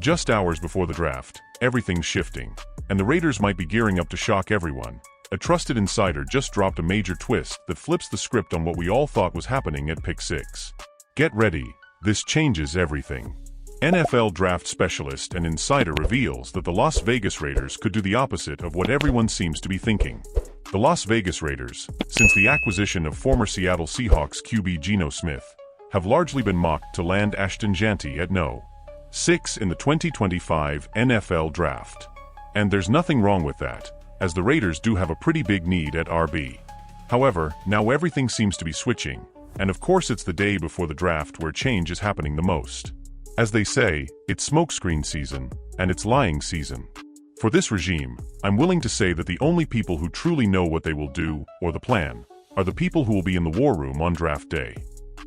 Just hours before the draft, everything's shifting, and the Raiders might be gearing up to shock everyone. A trusted insider just dropped a major twist that flips the script on what we all thought was happening at Pick 6. Get ready, this changes everything. NFL draft specialist and insider reveals that the Las Vegas Raiders could do the opposite of what everyone seems to be thinking. The Las Vegas Raiders, since the acquisition of former Seattle Seahawks QB Geno Smith, have largely been mocked to land Ashton Jeanty at No. 6 in the 2025 NFL Draft. And there's nothing wrong with that, as the Raiders do have a pretty big need at RB. However, now everything seems to be switching, and of course it's the day before the draft where change is happening the most. As they say, it's smokescreen season, and it's lying season. For this regime, I'm willing to say that the only people who truly know what they will do, or the plan, are the people who will be in the war room on draft day.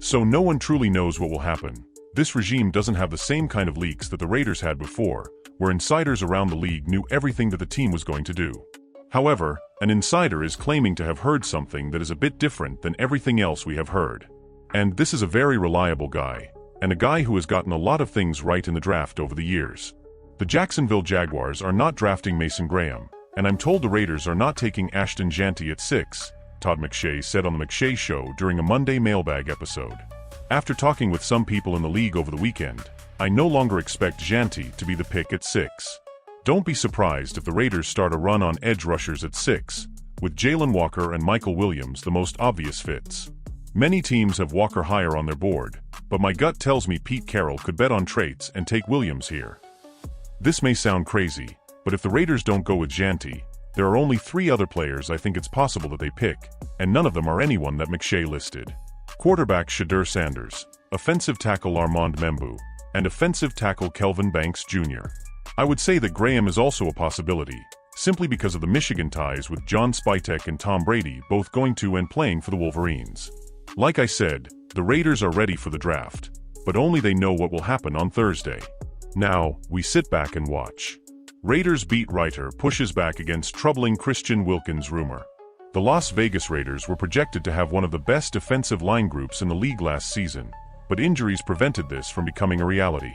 So no one truly knows what will happen. This regime doesn't have the same kind of leaks that the Raiders had before, where insiders around the league knew everything that the team was going to do. However, an insider is claiming to have heard something that is a bit different than everything else we have heard. And this is a very reliable guy, and a guy who has gotten a lot of things right in the draft over the years. The Jacksonville Jaguars are not drafting Mason Graham, and I'm told the Raiders are not taking Ashton Jeanty at 6, Todd McShay said on The McShay Show during a Monday mailbag episode. After talking with some people in the league over the weekend, I no longer expect Jeanty to be the pick at 6. Don't be surprised if the Raiders start a run on edge rushers at 6, with Jalen Walker and Michael Williams the most obvious fits. Many teams have Walker higher on their board, but my gut tells me Pete Carroll could bet on traits and take Williams here. This may sound crazy, but if the Raiders don't go with Jeanty, there are only 3 other players I think it's possible that they pick, and none of them are anyone that McShay listed. Quarterback Shedeur Sanders, offensive tackle Armand Membou, and offensive tackle Kelvin Banks Jr. I would say that Graham is also a possibility, simply because of the Michigan ties with John Spytek and Tom Brady both going to and playing for the Wolverines. Like I said, the Raiders are ready for the draft, but only they know what will happen on Thursday. Now, we sit back and watch. Raiders beat writer pushes back against troubling Christian Wilkins rumor. The Las Vegas Raiders were projected to have one of the best defensive line groups in the league last season, but injuries prevented this from becoming a reality.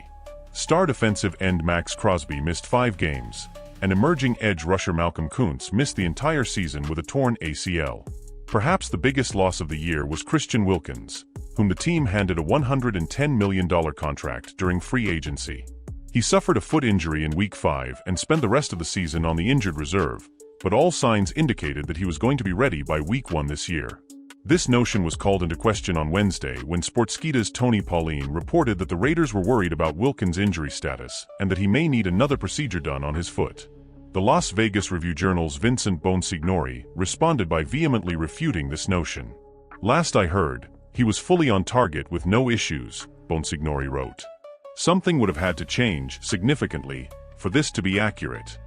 Star defensive end Max Crosby missed 5 games, and emerging edge rusher Malcolm Kuntz missed the entire season with a torn ACL. Perhaps the biggest loss of the year was Christian Wilkins, whom the team handed a $110 million contract during free agency. He suffered a foot injury in Week 5 and spent the rest of the season on the injured reserve, but all signs indicated that he was going to be ready by Week 1 this year. This notion was called into question on Wednesday when Sportskeeda's Tony Pauline reported that the Raiders were worried about Wilkins' injury status and that he may need another procedure done on his foot. The Las Vegas Review-Journal's Vincent Bonsignori responded by vehemently refuting this notion. "Last I heard, he was fully on target with no issues," Bonsignori wrote. "Something would have had to change significantly for this to be accurate.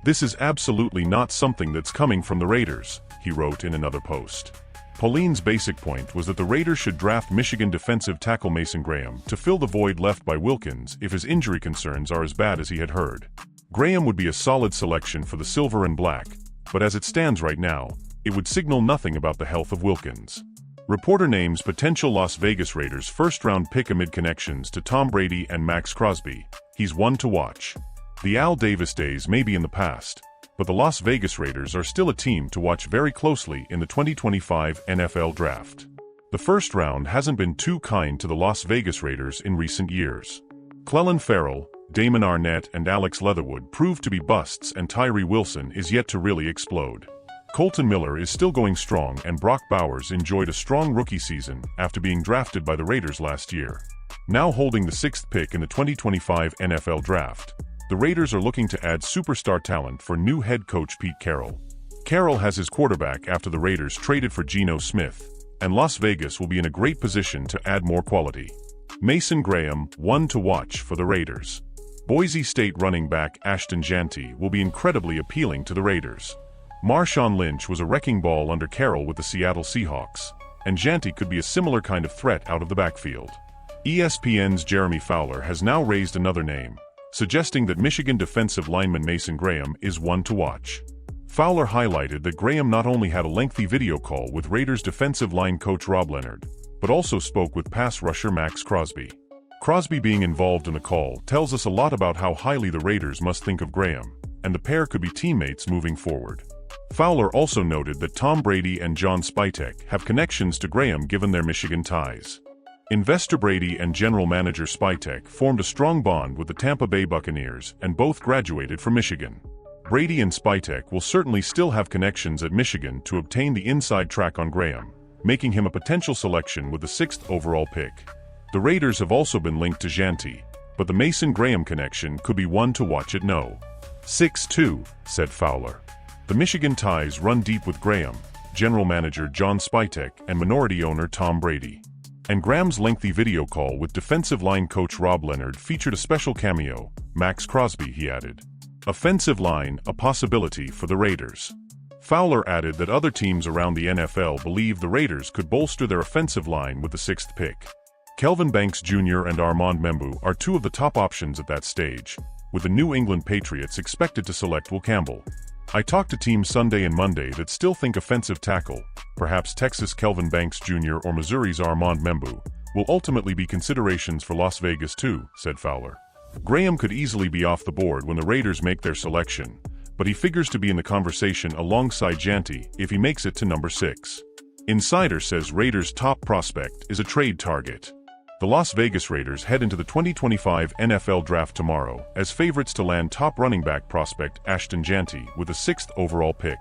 This is absolutely not something that's coming from the Raiders," he wrote in another post. Pauline's basic point was that the Raiders should draft Michigan defensive tackle Mason Graham to fill the void left by Wilkins if his injury concerns are as bad as he had heard. Graham would be a solid selection for the silver and black, but as it stands right now, it would signal nothing about the health of Wilkins. Reporter names potential Las Vegas Raiders first-round pick amid connections to Tom Brady and Max Crosby. He's one to watch. The Al Davis days may be in the past, but the Las Vegas Raiders are still a team to watch very closely in the 2025 NFL Draft. The first round hasn't been too kind to the Las Vegas Raiders in recent years. Clelin Ferrell, Damon Arnett and Alex Leatherwood proved to be busts, and Tyree Wilson is yet to really explode. Colton Miller is still going strong, and Brock Bowers enjoyed a strong rookie season after being drafted by the Raiders last year. Now holding the 6th pick in the 2025 NFL Draft, the Raiders are looking to add superstar talent for new head coach Pete Carroll. Carroll has his quarterback after the Raiders traded for Geno Smith, and Las Vegas will be in a great position to add more quality. Mason Graham, one to watch for the Raiders. Boise State running back Ashton Jeanty will be incredibly appealing to the Raiders. Marshawn Lynch was a wrecking ball under Carroll with the Seattle Seahawks, and Jeanty could be a similar kind of threat out of the backfield. ESPN's Jeremy Fowler has now raised another name, suggesting that Michigan defensive lineman Mason Graham is one to watch. Fowler highlighted that Graham not only had a lengthy video call with Raiders defensive line coach Rob Leonard, but also spoke with pass rusher Max Crosby. Crosby being involved in the call tells us a lot about how highly the Raiders must think of Graham, and the pair could be teammates moving forward. Fowler also noted that Tom Brady and John Spytek have connections to Graham given their Michigan ties. Investor Brady and general manager Spytek formed a strong bond with the Tampa Bay Buccaneers and both graduated from Michigan. Brady and Spytek will certainly still have connections at Michigan to obtain the inside track on Graham, making him a potential selection with the 6th overall pick. The Raiders have also been linked to Jeanty, but the Mason Graham connection could be one to watch at no. 6-2, said Fowler. The Michigan ties run deep with Graham, general manager John Spytek, and minority owner Tom Brady. And Graham's lengthy video call with defensive line coach Rob Leonard featured a special cameo, Max Crosby, he added. Offensive line, a possibility for the Raiders. Fowler added that other teams around the NFL believe the Raiders could bolster their offensive line with the 6th pick. Kelvin Banks Jr. and Armand Membou are two of the top options at that stage, with the New England Patriots expected to select Will Campbell. I talked to teams Sunday and Monday that still think offensive tackle, perhaps Texas' Kelvin Banks Jr. or Missouri's Armand Membou, will ultimately be considerations for Las Vegas too, said Fowler. Graham could easily be off the board when the Raiders make their selection, but he figures to be in the conversation alongside Jeanty if he makes it to number 6. Insider says Raiders' top prospect is a trade target. The Las Vegas Raiders head into the 2025 NFL Draft tomorrow as favorites to land top running back prospect Ashton Jeanty with a 6th overall pick.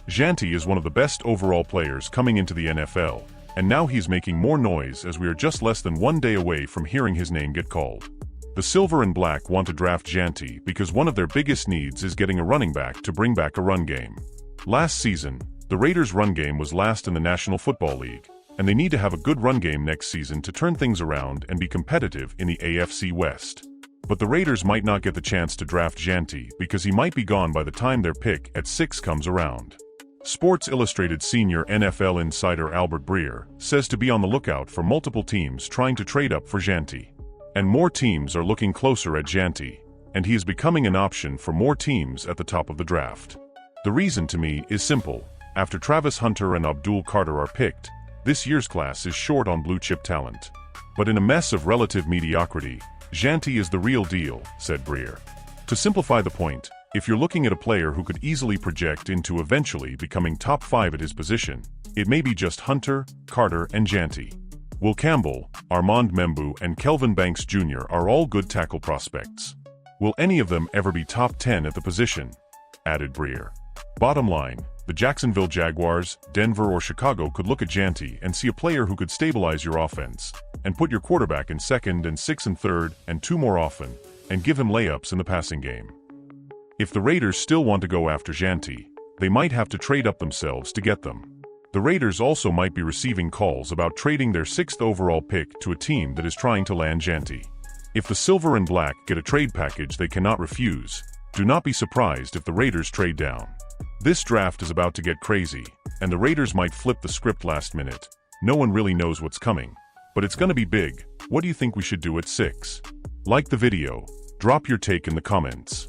Jeanty is one of the best overall players coming into the NFL, and now he's making more noise as we are just less than 1 day away from hearing his name get called. The Silver and Black want to draft Jeanty because one of their biggest needs is getting a running back to bring back a run game. Last season, the Raiders' run game was last in the National Football League, and they need to have a good run game next season to turn things around and be competitive in the AFC West. But the Raiders might not get the chance to draft Jeanty because he might be gone by the time their pick at 6 comes around. Sports Illustrated senior NFL insider Albert Breer says to be on the lookout for multiple teams trying to trade up for Jeanty. And more teams are looking closer at Jeanty, and he is becoming an option for more teams at the top of the draft. The reason to me is simple. After Travis Hunter and Abdul Carter are picked, this year's class is short on blue-chip talent. But in a mess of relative mediocrity, Jeanty is the real deal, said Breer. To simplify the point, if you're looking at a player who could easily project into eventually becoming top 5 at his position, it may be just Hunter, Carter, and Jeanty. Will Campbell, Armand Membou, and Kelvin Banks Jr. are all good tackle prospects. Will any of them ever be top 10 at the position? Added Breer. Bottom line, the Jacksonville Jaguars, Denver, or Chicago could look at Jeanty and see a player who could stabilize your offense, and put your quarterback in 2nd and 6th and 3rd and 2 more often, and give him layups in the passing game. If the Raiders still want to go after Jeanty, they might have to trade up themselves to get them. The Raiders also might be receiving calls about trading their 6th overall pick to a team that is trying to land Jeanty. If the Silver and Black get a trade package they cannot refuse, do not be surprised if the Raiders trade down. This draft is about to get crazy, and the Raiders might flip the script last minute. No one really knows what's coming, but it's gonna be big. What do you think we should do at 6? Like the video, drop your take in the comments.